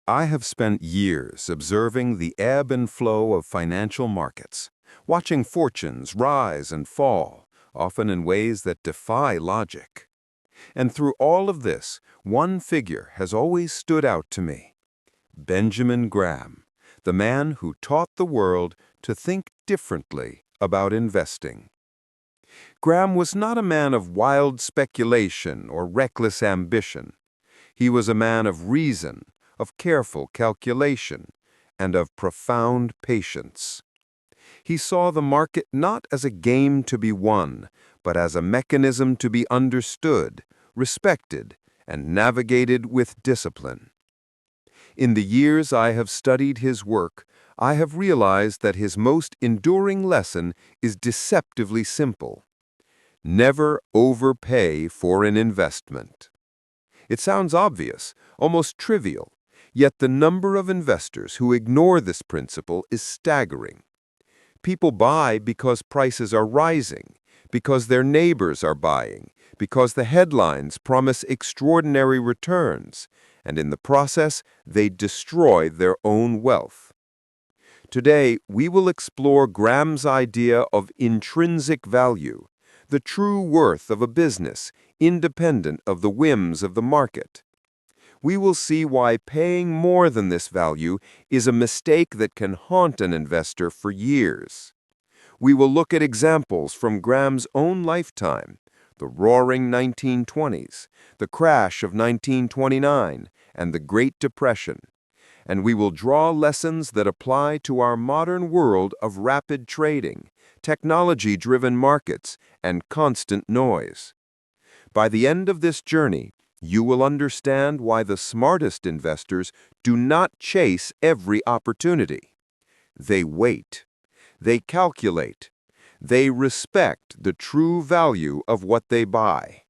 I have spent years observing the ebb and flow of financial markets, watching fortunes rise and fall, often in ways that defy logic. And through all of this, one figure has always stood out to me: Benjamin Graham, the man who taught the world to think differently about investing. Graham was not a man of wild speculation or reckless ambition. He was a man of reason, of careful calculation, and of profound patience. He saw the market not as a game to be won, but as a mechanism to be understood, respected, and navigated with discipline. In the years I have studied his work, I have realized that his most enduring lesson is deceptively simple: never overpay for an investment. It sounds obvious, almost trivial, yet the number of investors who ignore this principle is staggering. People buy because prices are rising, because their neighbors are buying, because the headlines promise extraordinary returns, and in the process, they destroy their own wealth. Today, we will explore Graham's idea of intrinsic value, the true worth of a business, independent of the whims of the market. We will see why paying more than this value is a mistake that can haunt an investor for years. We will look at examples from Graham's own lifetime: the roaring 1920s, the crash of 1929, and the Great Depression. And we will draw lessons that apply to our modern world of rapid trading, technology-driven markets, and constant noise. By the end of this journey, you will understand why the smartest investors do not chase every opportunity. They wait. They calculate. They respect the true value of what they buy.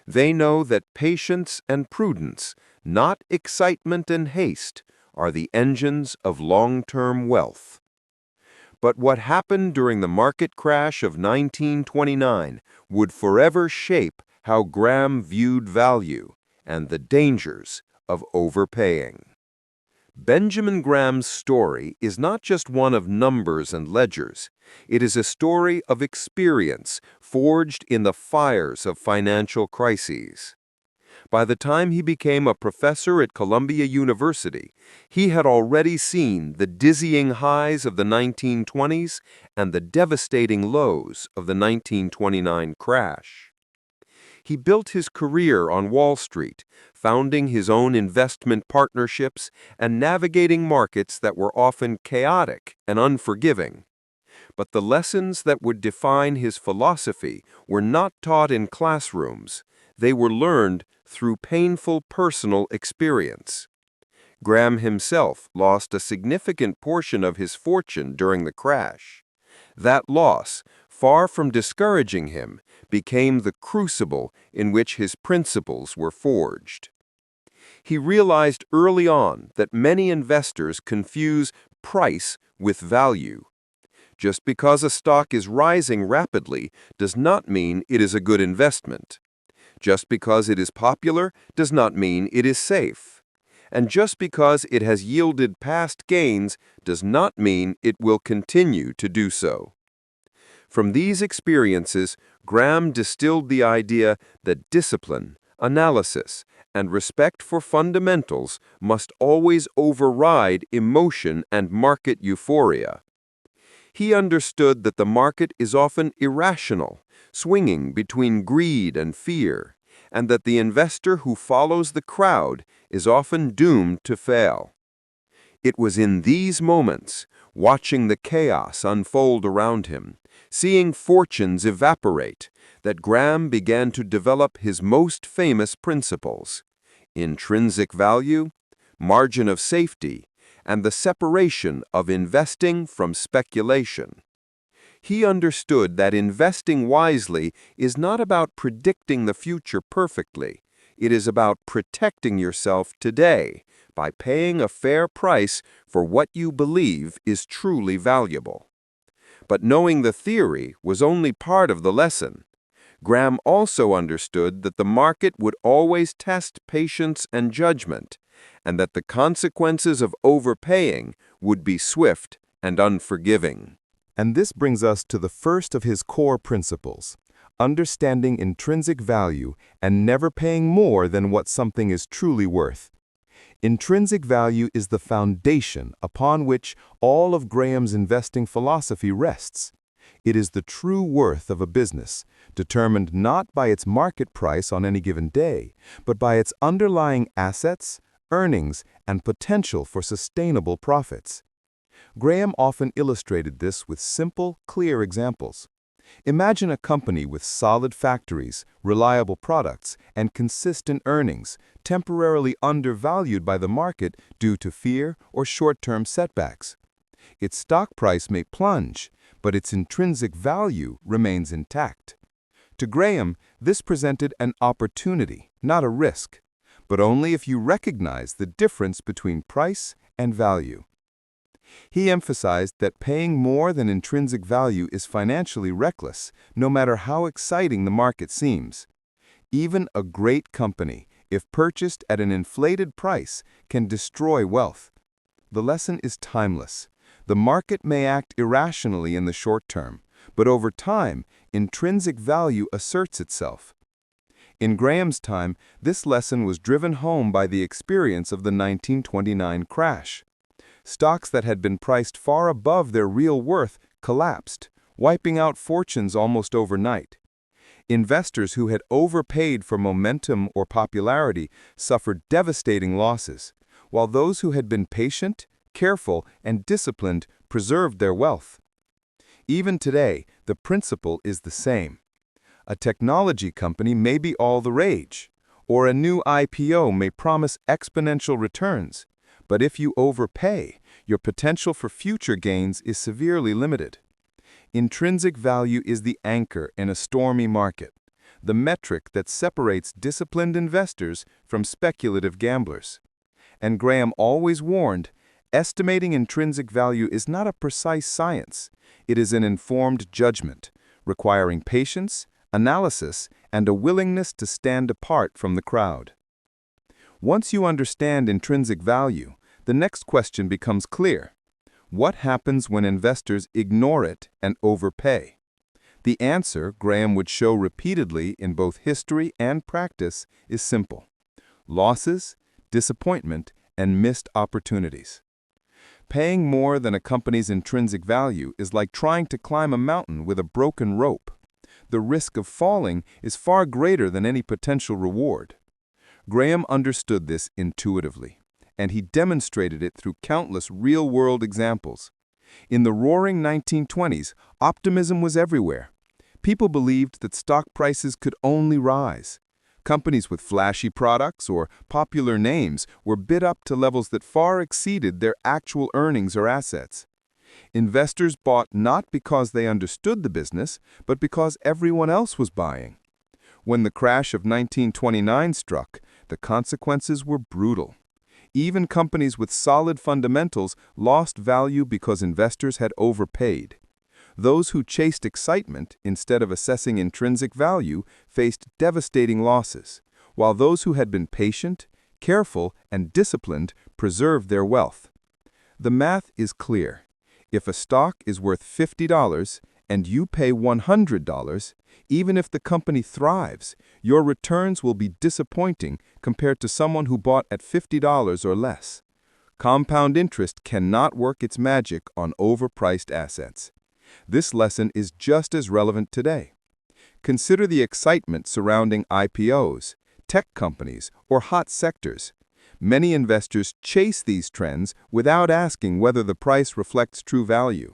They know that patience and prudence, not excitement and haste, are the engines of long-term wealth. But what happened during the market crash of 1929 would forever shape how Graham viewed value and the dangers of overpaying. Benjamin Graham's story is not just one of numbers and ledgers. It is a story of experience forged in the fires of financial crises. By the time he became a professor at Columbia University, he had already seen the dizzying highs of the 1920s and the devastating lows of the 1929 crash. He built his career on Wall Street, founding his own investment partnerships and navigating markets that were often chaotic and unforgiving. But the lessons that would define his philosophy were not taught in classrooms. They were learned through painful personal experience. Graham himself lost a significant portion of his fortune during the crash. That loss, far from discouraging him, became the crucible in which his principles were forged. He realized early on that many investors confuse price with value. Just because a stock is rising rapidly does not mean it is a good investment. Just because it is popular does not mean it is safe. And just because it has yielded past gains does not mean it will continue to do so. From these experiences, Graham distilled the idea that discipline, analysis, and respect for fundamentals must always override emotion and market euphoria. He understood that the market is often irrational, swinging between greed and fear, and that the investor who follows the crowd is often doomed to fail. It was in these moments, watching the chaos unfold around him, seeing fortunes evaporate, that Graham began to develop his most famous principles: intrinsic value, margin of safety, and the separation of investing from speculation. He understood that investing wisely is not about predicting the future perfectly. It is about protecting yourself today by paying a fair price for what you believe is truly valuable. But knowing the theory was only part of the lesson. Graham also understood that the market would always test patience and judgment, and that the consequences of overpaying would be swift and unforgiving. And this brings us to the first of his core principles: understanding intrinsic value and never paying more than what something is truly worth. Intrinsic value is the foundation upon which all of Graham's investing philosophy rests. It is the true worth of a business, determined not by its market price on any given day, but by its underlying assets, earnings, and potential for sustainable profits. Graham often illustrated this with simple, clear examples. Imagine a company with solid factories, reliable products, and consistent earnings, temporarily undervalued by the market due to fear or short-term setbacks. Its stock price may plunge, but its intrinsic value remains intact. To Graham, this presented an opportunity, not a risk, but only if you recognize the difference between price and value. He emphasized that paying more than intrinsic value is financially reckless, no matter how exciting the market seems. Even a great company, if purchased at an inflated price, can destroy wealth. The lesson is timeless. The market may act irrationally in the short term, but over time, intrinsic value asserts itself. In Graham's time, this lesson was driven home by the experience of the 1929 crash. Stocks that had been priced far above their real worth collapsed, wiping out fortunes almost overnight. Investors who had overpaid for momentum or popularity suffered devastating losses, while those who had been patient, careful, and disciplined preserved their wealth. Even today, the principle is the same. A technology company may be all the rage, or a new IPO may promise exponential returns. But if you overpay, your potential for future gains is severely limited. Intrinsic value is the anchor in a stormy market, the metric that separates disciplined investors from speculative gamblers. And Graham always warned, estimating intrinsic value is not a precise science. It is an informed judgment, requiring patience, analysis, and a willingness to stand apart from the crowd. Once you understand intrinsic value, the next question becomes clear. What happens when investors ignore it and overpay? The answer, Graham would show repeatedly in both history and practice, is simple: losses, disappointment, and missed opportunities. Paying more than a company's intrinsic value is like trying to climb a mountain with a broken rope. The risk of falling is far greater than any potential reward. Graham understood this intuitively, and he demonstrated it through countless real-world examples. In the roaring 1920s, optimism was everywhere. People believed that stock prices could only rise. Companies with flashy products or popular names were bid up to levels that far exceeded their actual earnings or assets. Investors bought not because they understood the business, but because everyone else was buying. When the crash of 1929 struck, the consequences were brutal. Even companies with solid fundamentals lost value because investors had overpaid. Those who chased excitement instead of assessing intrinsic value faced devastating losses, while those who had been patient, careful, and disciplined preserved their wealth. The math is clear. If a stock is worth $50 and you pay $100, even if the company thrives, your returns will be disappointing compared to someone who bought at $50 or less. Compound interest cannot work its magic on overpriced assets. This lesson is just as relevant today. Consider the excitement surrounding IPOs, tech companies, or hot sectors. Many investors chase these trends without asking whether the price reflects true value.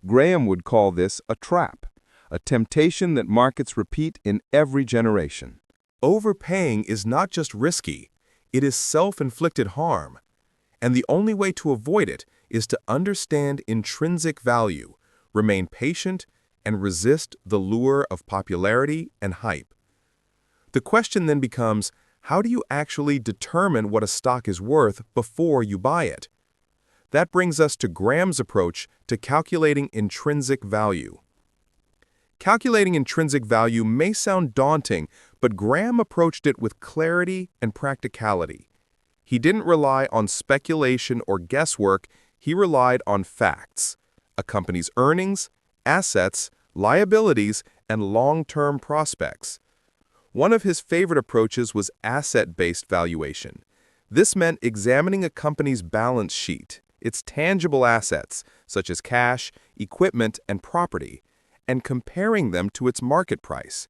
Graham would call this a trap, a temptation that markets repeat in every generation. Overpaying is not just risky, it is self-inflicted harm. And the only way to avoid it is to understand intrinsic value, remain patient, and resist the lure of popularity and hype. The question then becomes, how do you actually determine what a stock is worth before you buy it? That brings us to Graham's approach to calculating intrinsic value. Calculating intrinsic value may sound daunting, but Graham approached it with clarity and practicality. He didn't rely on speculation or guesswork, he relied on facts: a company's earnings, assets, liabilities, and long-term prospects. One of his favorite approaches was asset-based valuation. This meant examining a company's balance sheet, its tangible assets, such as cash, equipment, and property, and comparing them to its market price.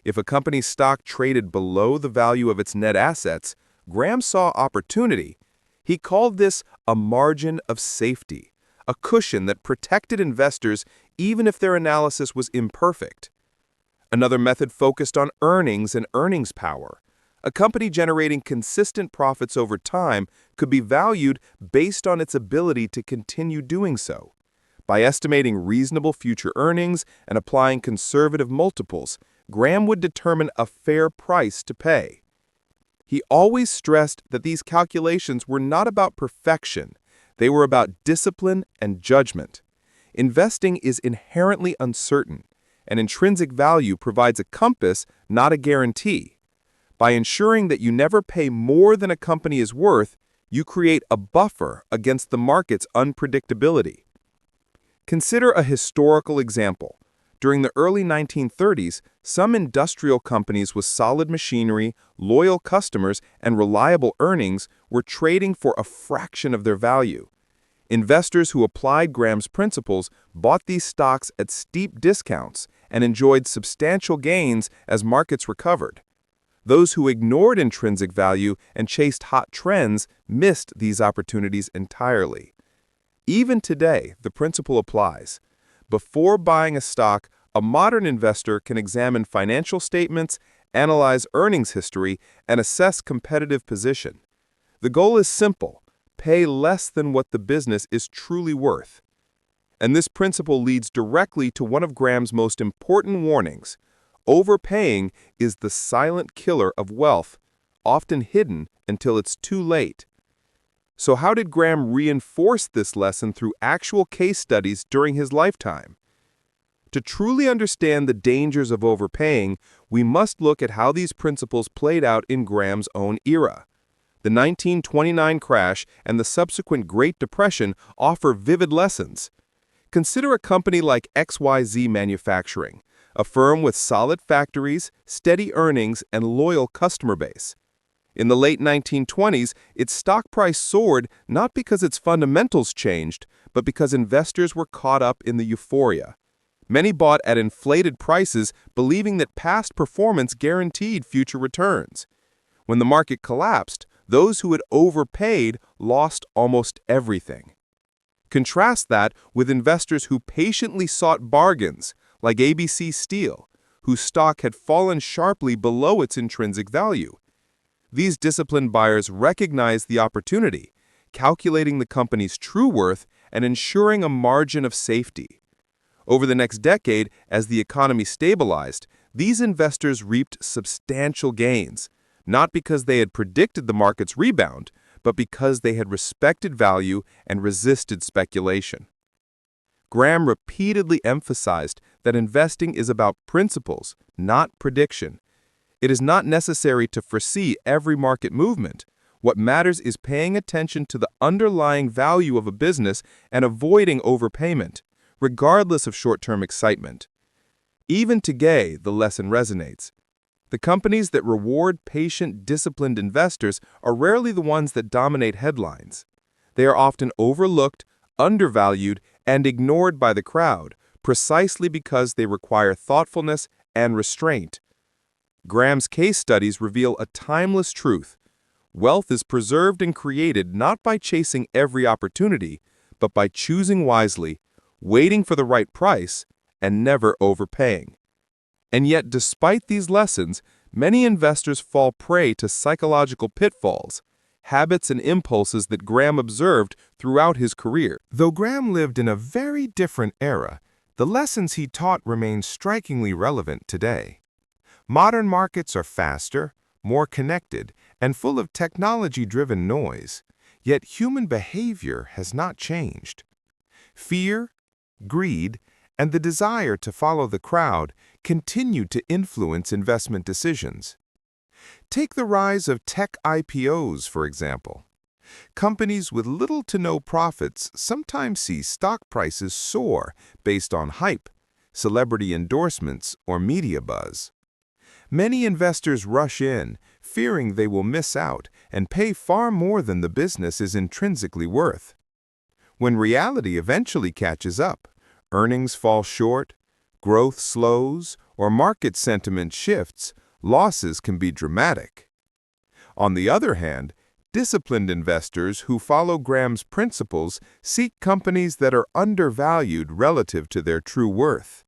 If a company's stock traded below the value of its net assets, Graham saw opportunity. He called this a margin of safety, a cushion that protected investors even if their analysis was imperfect. Another method focused on earnings and earnings power. A company generating consistent profits over time could be valued based on its ability to continue doing so. By estimating reasonable future earnings and applying conservative multiples, Graham would determine a fair price to pay. He always stressed that these calculations were not about perfection, they were about discipline and judgment. Investing is inherently uncertain, and intrinsic value provides a compass, not a guarantee. By ensuring that you never pay more than a company is worth, you create a buffer against the market's unpredictability. Consider a historical example. During the early 1930s, some industrial companies with solid machinery, loyal customers, and reliable earnings were trading for a fraction of their value. Investors who applied Graham's principles bought these stocks at steep discounts and enjoyed substantial gains as markets recovered. Those who ignored intrinsic value and chased hot trends missed these opportunities entirely. Even today, the principle applies. Before buying a stock, a modern investor can examine financial statements, analyze earnings history, and assess competitive position. The goal is simple: pay less than what the business is truly worth. And this principle leads directly to one of Graham's most important warnings. Overpaying is the silent killer of wealth, often hidden until it's too late. So how did Graham reinforce this lesson through actual case studies during his lifetime? To truly understand the dangers of overpaying, we must look at how these principles played out in Graham's own era. The 1929 crash and the subsequent Great Depression offer vivid lessons. Consider a company like XYZ Manufacturing, a firm with solid factories, steady earnings, and loyal customer base. In the late 1920s, its stock price soared not because its fundamentals changed, but because investors were caught up in the euphoria. Many bought at inflated prices, believing that past performance guaranteed future returns. When the market collapsed, those who had overpaid lost almost everything. Contrast that with investors who patiently sought bargains, like ABC Steel, whose stock had fallen sharply below its intrinsic value. These disciplined buyers recognized the opportunity, calculating the company's true worth and ensuring a margin of safety. Over the next decade, as the economy stabilized, these investors reaped substantial gains, not because they had predicted the market's rebound, but because they had respected value and resisted speculation. Graham repeatedly emphasized that investing is about principles, not prediction. It is not necessary to foresee every market movement. What matters is paying attention to the underlying value of a business and avoiding overpayment, regardless of short-term excitement. Even today, the lesson resonates. The companies that reward patient, disciplined investors are rarely the ones that dominate headlines. They are often overlooked, undervalued, and ignored by the crowd, precisely because they require thoughtfulness and restraint. Graham's case studies reveal a timeless truth. Wealth is preserved and created not by chasing every opportunity, but by choosing wisely, waiting for the right price, and never overpaying. And yet, despite these lessons, many investors fall prey to psychological pitfalls, habits and impulses that Graham observed throughout his career. Though Graham lived in a very different era, the lessons he taught remain strikingly relevant today. Modern markets are faster, more connected, and full of technology-driven noise, yet human behavior has not changed. Fear, greed, and the desire to follow the crowd continue to influence investment decisions. Take the rise of tech IPOs, for example. Companies with little to no profits sometimes see stock prices soar based on hype, celebrity endorsements, or media buzz. Many investors rush in, fearing they will miss out and pay far more than the business is intrinsically worth. When reality eventually catches up, earnings fall short, growth slows, or market sentiment shifts, losses can be dramatic. On the other hand, disciplined investors who follow Graham's principles seek companies that are undervalued relative to their true worth.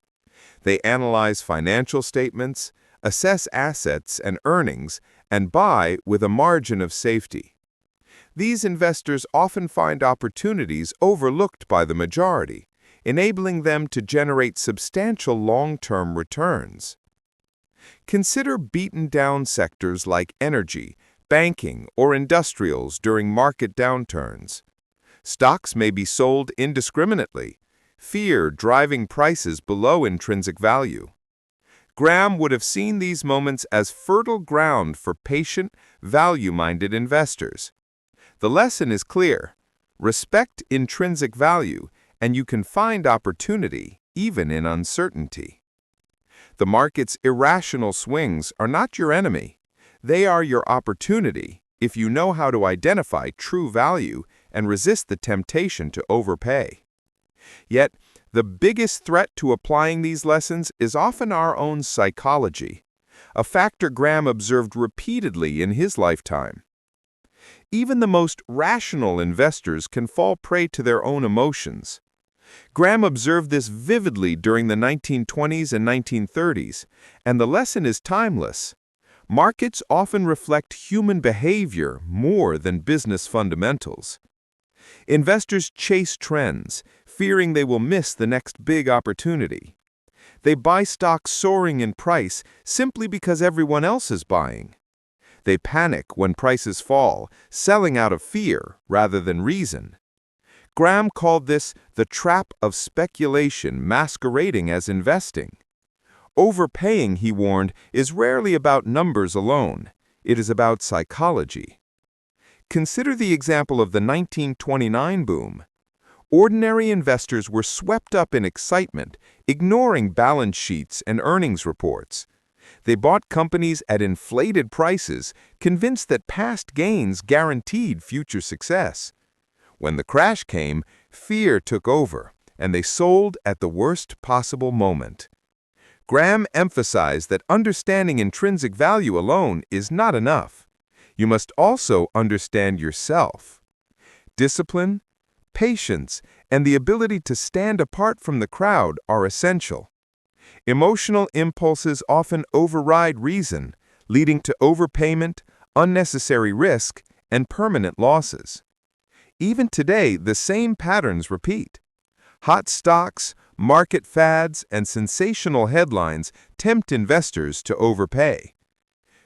They analyze financial statements, assess assets and earnings, and buy with a margin of safety. These investors often find opportunities overlooked by the majority, enabling them to generate substantial long-term returns. Consider beaten-down sectors like energy, banking, or industrials during market downturns. Stocks may be sold indiscriminately, fear driving prices below intrinsic value. Graham would have seen these moments as fertile ground for patient, value-minded investors. The lesson is clear: respect intrinsic value, and you can find opportunity even in uncertainty. The market's irrational swings are not your enemy. They are your opportunity if you know how to identify true value and resist the temptation to overpay. Yet, the biggest threat to applying these lessons is often our own psychology, a factor Graham observed repeatedly in his lifetime. Even the most rational investors can fall prey to their own emotions. Graham observed this vividly during the 1920s and 1930s, and the lesson is timeless. Markets often reflect human behavior more than business fundamentals. Investors chase trends, fearing they will miss the next big opportunity. They buy stocks soaring in price simply because everyone else is buying. They panic when prices fall, selling out of fear rather than reason. Graham called this the trap of speculation masquerading as investing. Overpaying, he warned, is rarely about numbers alone. It is about psychology. Consider the example of the 1929 boom. Ordinary investors were swept up in excitement, ignoring balance sheets and earnings reports. They bought companies at inflated prices, convinced that past gains guaranteed future success. When the crash came, fear took over, and they sold at the worst possible moment. Graham emphasized that understanding intrinsic value alone is not enough. You must also understand yourself. Discipline, patience, and the ability to stand apart from the crowd are essential. Emotional impulses often override reason, leading to overpayment, unnecessary risk, and permanent losses. Even today, the same patterns repeat. Hot stocks, market fads, and sensational headlines tempt investors to overpay.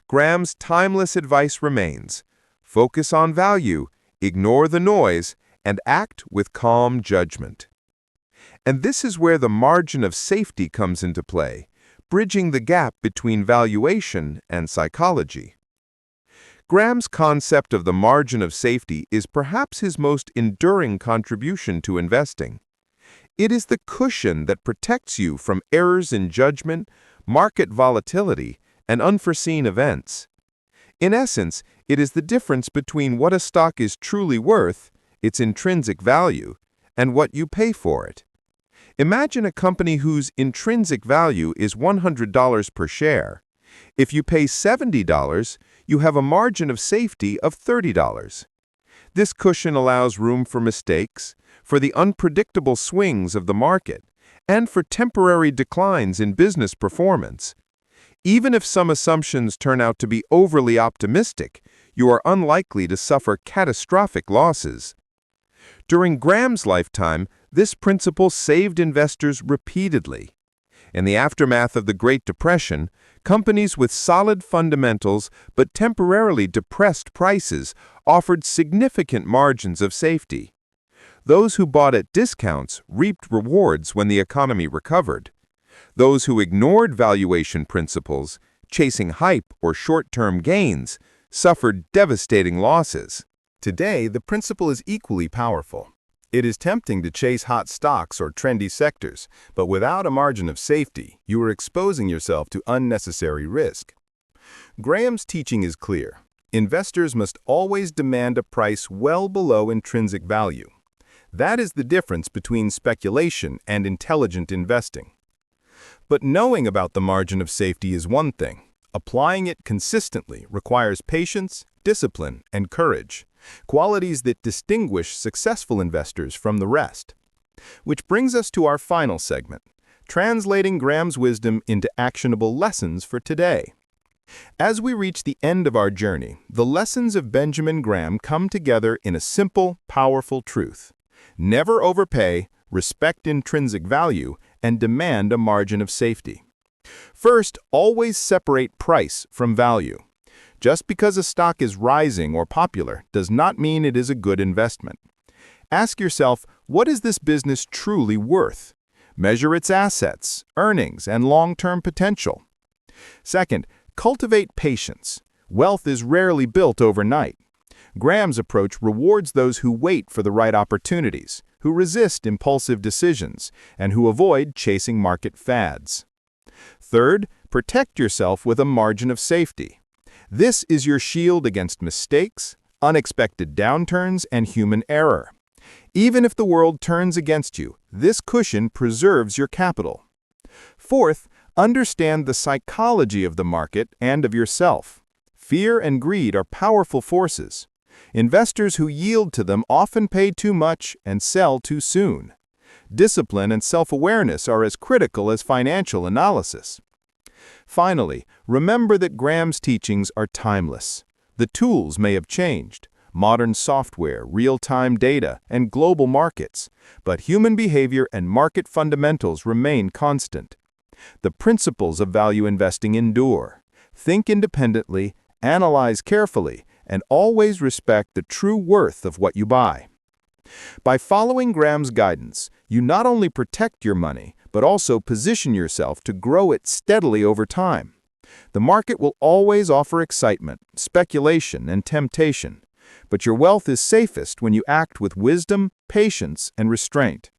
Graham's timeless advice remains: focus on value, ignore the noise, and act with calm judgment. And this is where the margin of safety comes into play, bridging the gap between valuation and psychology. Graham's concept of the margin of safety is perhaps his most enduring contribution to investing. It is the cushion that protects you from errors in judgment, market volatility, and unforeseen events. In essence, it is the difference between what a stock is truly worth, its intrinsic value, and what you pay for it. Imagine a company whose intrinsic value is $100 per share. If you pay $70, you have a margin of safety of $30. This cushion allows room for mistakes, for the unpredictable swings of the market, and for temporary declines in business performance. Even if some assumptions turn out to be overly optimistic, you are unlikely to suffer catastrophic losses. During Graham's lifetime, this principle saved investors repeatedly. In the aftermath of the Great Depression, companies with solid fundamentals but temporarily depressed prices offered significant margins of safety. Those who bought at discounts reaped rewards when the economy recovered. Those who ignored valuation principles chasing hype or short-term gains, suffered devastating losses. Today, the principle is equally powerful. It is tempting to chase hot stocks or trendy sectors, but without a margin of safety, you are exposing yourself to unnecessary risk. Graham's teaching is clear. Investors must always demand a price well below intrinsic value. That is the difference between speculation and intelligent investing. But knowing about the margin of safety is one thing. Applying it consistently requires patience, discipline, and courage, qualities that distinguish successful investors from the rest. Which brings us to our final segment, translating Graham's wisdom into actionable lessons for today. As we reach the end of our journey, the lessons of Benjamin Graham come together in a simple, powerful truth. Never overpay, respect intrinsic value, and demand a margin of safety. First, always separate price from value. Just because a stock is rising or popular does not mean it is a good investment. Ask yourself, what is this business truly worth? Measure its assets, earnings, and long-term potential. Second, cultivate patience. Wealth is rarely built overnight. Graham's approach rewards those who wait for the right opportunities, who resist impulsive decisions, and who avoid chasing market fads. Third, protect yourself with a margin of safety. This is your shield against mistakes, unexpected downturns, and human error. Even if the world turns against you, this cushion preserves your capital. Fourth, understand the psychology of the market and of yourself. Fear and greed are powerful forces. Investors who yield to them often pay too much and sell too soon. Discipline and self-awareness are as critical as financial analysis. Finally, remember that Graham's teachings are timeless. The tools may have changed, modern software, real-time data, and global markets, but human behavior and market fundamentals remain constant. The principles of value investing endure. Think independently, analyze carefully, and always respect the true worth of what you buy. By following Graham's guidance, you not only protect your money, but also position yourself to grow it steadily over time. The market will always offer excitement, speculation, and temptation, but your wealth is safest when you act with wisdom, patience, and restraint.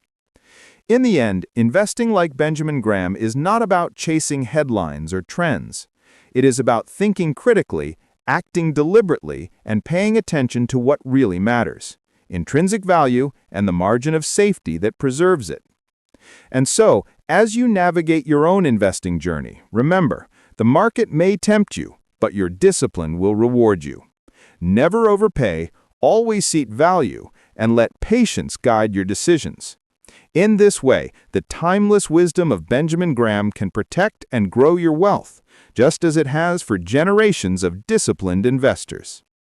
In the end, investing like Benjamin Graham is not about chasing headlines or trends. It is about thinking critically, acting deliberately, and paying attention to what really matters: intrinsic value and the margin of safety that preserves it. And so, as you navigate your own investing journey, remember, the market may tempt you, but your discipline will reward you. Never overpay, always seek value, and let patience guide your decisions. In this way, the timeless wisdom of Benjamin Graham can protect and grow your wealth, just as it has for generations of disciplined investors.